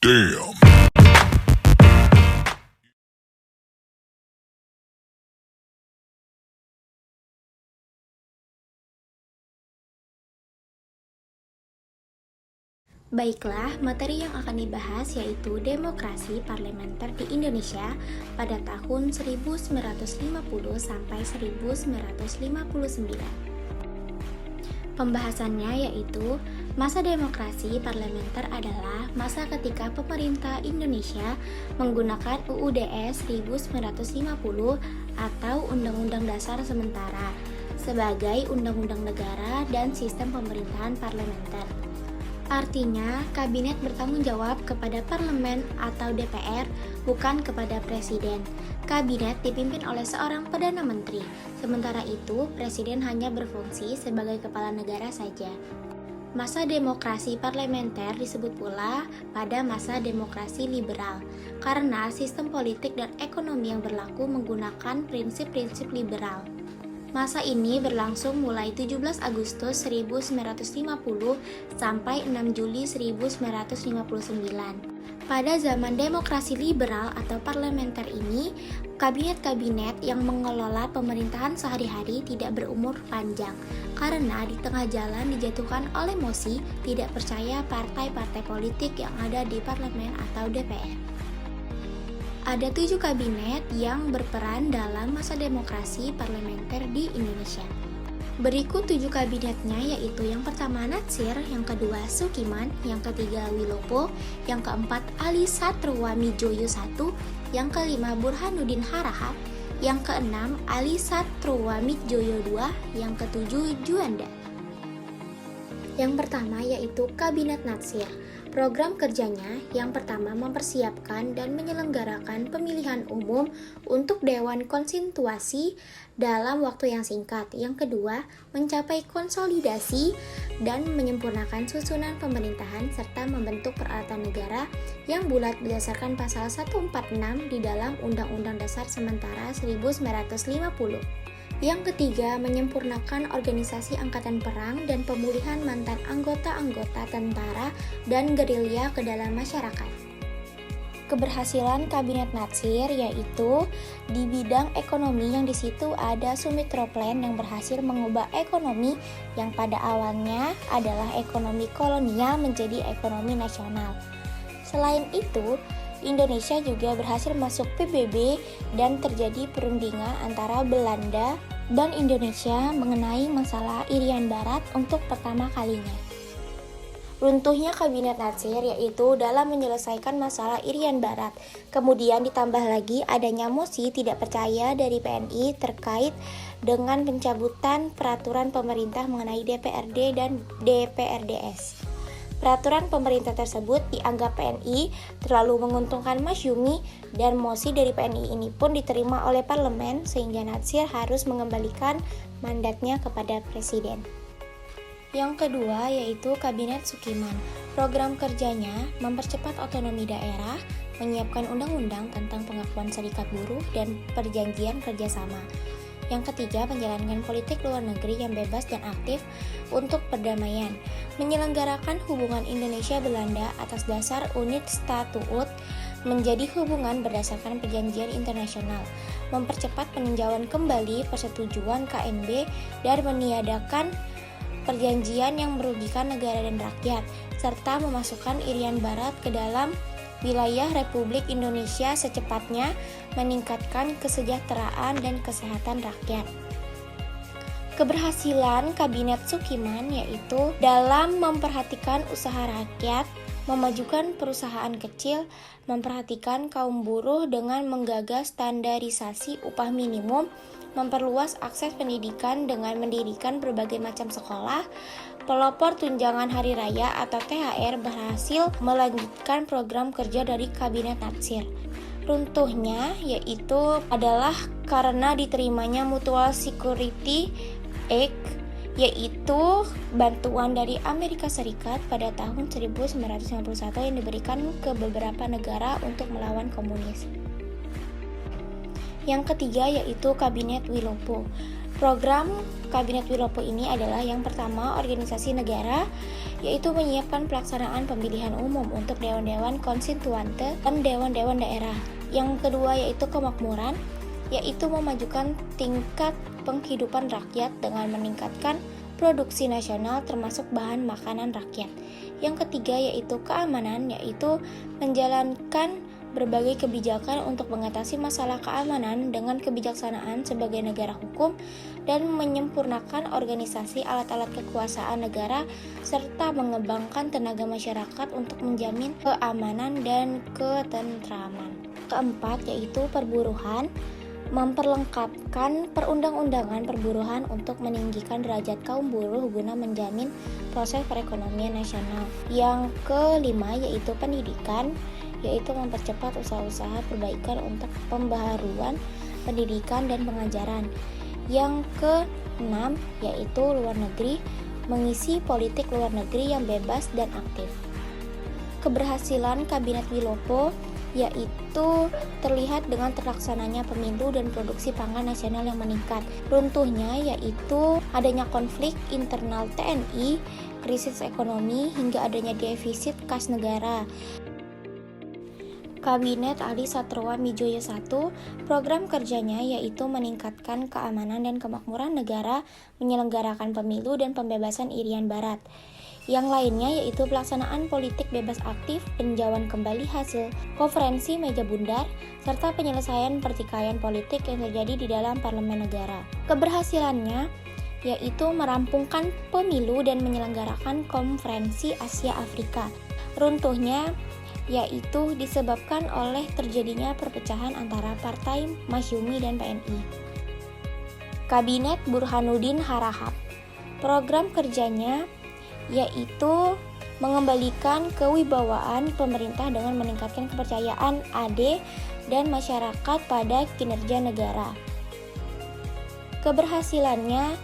Damn. Baiklah, materi yang akan dibahas yaitu demokrasi parlementer di Indonesia pada tahun 1950 sampai 1959. Pembahasannya yaitu masa demokrasi parlementer adalah masa ketika pemerintah Indonesia menggunakan UUDS 1950 atau Undang-Undang Dasar Sementara sebagai undang-undang negara dan sistem pemerintahan parlementer. Artinya, kabinet bertanggung jawab kepada parlemen atau DPR, bukan kepada presiden. Kabinet dipimpin oleh seorang Perdana Menteri, sementara itu presiden hanya berfungsi sebagai kepala negara saja. Masa demokrasi parlementer disebut pula pada masa demokrasi liberal, karena sistem politik dan ekonomi yang berlaku menggunakan prinsip-prinsip liberal. Masa ini berlangsung mulai 17 Agustus 1950 sampai 6 Juli 1959. Pada zaman demokrasi liberal atau parlementer ini, kabinet-kabinet yang mengelola pemerintahan sehari-hari tidak berumur panjang, karena di tengah jalan dijatuhkan oleh mosi tidak percaya partai-partai politik yang ada di parlemen atau DPR. Ada 7 kabinet yang berperan dalam masa demokrasi parlementer di Indonesia. Berikut 7 kabinetnya, yaitu yang pertama Natsir, yang kedua Sukiman, yang ketiga Wilopo, yang keempat Ali Satruamijoyo I, yang kelima Burhanuddin Harahap, yang keenam Ali Satruamijoyo II, yang ketujuh Juanda. Yang pertama yaitu Kabinet Natsir. Program kerjanya yang pertama mempersiapkan dan menyelenggarakan pemilihan umum untuk Dewan Konstitusi dalam waktu yang singkat. Yang kedua, mencapai konsolidasi dan menyempurnakan susunan pemerintahan serta membentuk peralatan negara yang bulat berdasarkan pasal 146 di dalam Undang-Undang Dasar Sementara 1950. Yang ketiga, menyempurnakan organisasi angkatan perang dan pemulihan mantan anggota-anggota tentara dan gerilya ke dalam masyarakat. Keberhasilan Kabinet Natsir yaitu di bidang ekonomi, yang di situ ada Sumitra Plan yang berhasil mengubah ekonomi yang pada awalnya adalah ekonomi kolonial menjadi ekonomi nasional. Selain itu, Indonesia juga berhasil masuk PBB dan terjadi perundingan antara Belanda dan Indonesia mengenai masalah Irian Barat untuk pertama kalinya. Runtuhnya Kabinet Natsir yaitu dalam menyelesaikan masalah Irian Barat. Kemudian ditambah lagi adanya mosi tidak percaya dari PNI terkait dengan pencabutan peraturan pemerintah mengenai DPRD dan DPRDS. Peraturan pemerintah tersebut dianggap PNI terlalu menguntungkan Masyumi dan mosi dari PNI ini pun diterima oleh parlemen sehingga Natsir harus mengembalikan mandatnya kepada presiden. Yang kedua yaitu Kabinet Sukiman. Program kerjanya mempercepat otonomi daerah, menyiapkan undang-undang tentang pengakuan serikat buruh dan perjanjian kerjasama. Yang ketiga, menjalankan politik luar negeri yang bebas dan aktif untuk perdamaian, menyelenggarakan hubungan Indonesia-Belanda atas dasar Unit Statuut menjadi hubungan berdasarkan perjanjian internasional, mempercepat peninjauan kembali persetujuan KMB dan meniadakan perjanjian yang merugikan negara dan rakyat, serta memasukkan Irian Barat ke dalam wilayah Republik Indonesia secepatnya, meningkatkan kesejahteraan dan kesehatan rakyat. Keberhasilan Kabinet Sukiman yaitu dalam memperhatikan usaha rakyat, memajukan perusahaan kecil, memperhatikan kaum buruh dengan menggagas standarisasi upah minimum, memperluas akses pendidikan dengan mendirikan berbagai macam sekolah, pelopor tunjangan hari raya atau THR berhasil melanjutkan program kerja dari Kabinet Natsir. Runtuhnya yaitu adalah karena diterimanya Mutual Security Act, yaitu bantuan dari Amerika Serikat pada tahun 1991 yang diberikan ke beberapa negara untuk melawan komunis. Yang ketiga yaitu Kabinet Wilopo. Program Kabinet Wilopo ini adalah yang pertama, organisasi negara, yaitu menyiapkan pelaksanaan pemilihan umum untuk dewan-dewan konstituante dan dewan-dewan daerah. Yang kedua yaitu kemakmuran, yaitu memajukan tingkat penghidupan rakyat dengan meningkatkan produksi nasional termasuk bahan makanan rakyat. Yang ketiga yaitu keamanan, yaitu menjalankan berbagai kebijakan untuk mengatasi masalah keamanan dengan kebijaksanaan sebagai negara hukum dan menyempurnakan organisasi alat-alat kekuasaan negara serta mengembangkan tenaga masyarakat untuk menjamin keamanan dan ketentraman. Keempat yaitu perburuhan, memperlengkapkan perundang-undangan perburuhan untuk meninggikan derajat kaum buruh guna menjamin proses perekonomian nasional. Yang kelima yaitu pendidikan, yaitu mempercepat usaha-usaha perbaikan untuk pembaharuan pendidikan dan pengajaran. Yang keenam yaitu luar negeri, mengisi politik luar negeri yang bebas dan aktif. Keberhasilan Kabinet Wilopo yaitu terlihat dengan terlaksananya pemilu dan produksi pangan nasional yang meningkat. Runtuhnya yaitu adanya konflik internal TNI, krisis ekonomi, hingga adanya defisit kas negara. Kabinet Ali Satroamidjoyo I, program kerjanya yaitu meningkatkan keamanan dan kemakmuran negara, menyelenggarakan pemilu dan pembebasan Irian Barat. Yang lainnya yaitu pelaksanaan politik bebas aktif, peninjauan kembali hasil konferensi meja bundar, serta penyelesaian pertikaian politik yang terjadi di dalam parlemen negara. Keberhasilannya yaitu merampungkan pemilu dan menyelenggarakan konferensi Asia Afrika. Runtuhnya yaitu disebabkan oleh terjadinya perpecahan antara Partai Masyumi dan PNI. Kabinet Burhanuddin Harahap, program kerjanya yaitu mengembalikan kewibawaan pemerintah dengan meningkatkan kepercayaan AD dan masyarakat pada kinerja negara. Keberhasilannya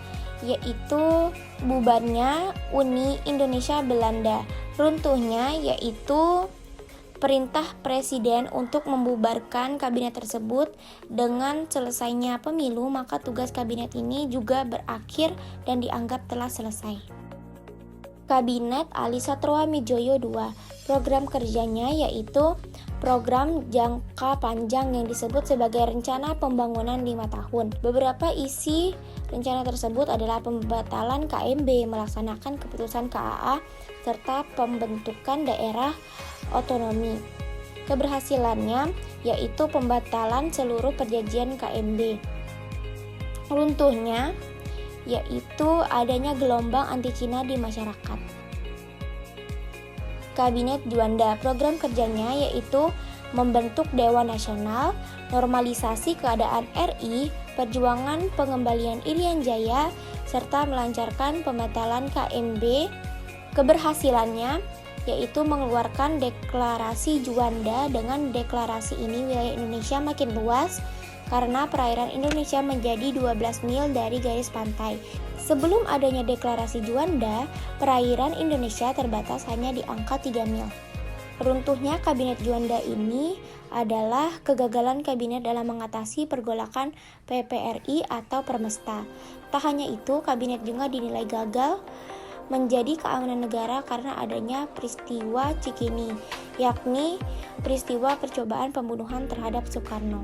yaitu bubarnya Uni Indonesia Belanda. Runtuhnya yaitu perintah presiden untuk membubarkan kabinet tersebut. Dengan selesainya pemilu, maka tugas kabinet ini juga berakhir dan dianggap telah selesai. Kabinet Ali Satroamidjoyo II, program kerjanya yaitu program jangka panjang yang disebut sebagai rencana pembangunan 5 tahun. Beberapa isi rencana tersebut adalah pembatalan KMB, melaksanakan keputusan KAA, serta pembentukan daerah otonomi. Keberhasilannya yaitu pembatalan seluruh perjanjian KMB. Runtuhnya yaitu adanya gelombang anti Cina di masyarakat. Kabinet Juanda, program kerjanya yaitu membentuk Dewan Nasional, normalisasi keadaan RI, perjuangan pengembalian Irian Jaya, serta melancarkan pembatalan KMB. Keberhasilannya yaitu mengeluarkan deklarasi Juanda. Dengan deklarasi ini wilayah Indonesia makin luas karena perairan Indonesia menjadi 12 mil dari garis pantai. Sebelum adanya deklarasi Juanda, perairan Indonesia terbatas hanya di angka 3 mil. Runtuhnya Kabinet Juanda ini adalah kegagalan kabinet dalam mengatasi pergolakan PPRI atau Permesta. Tak hanya itu, kabinet juga dinilai gagal menjadi keamanan negara karena adanya peristiwa Cikini, yakni peristiwa percobaan pembunuhan terhadap Soekarno.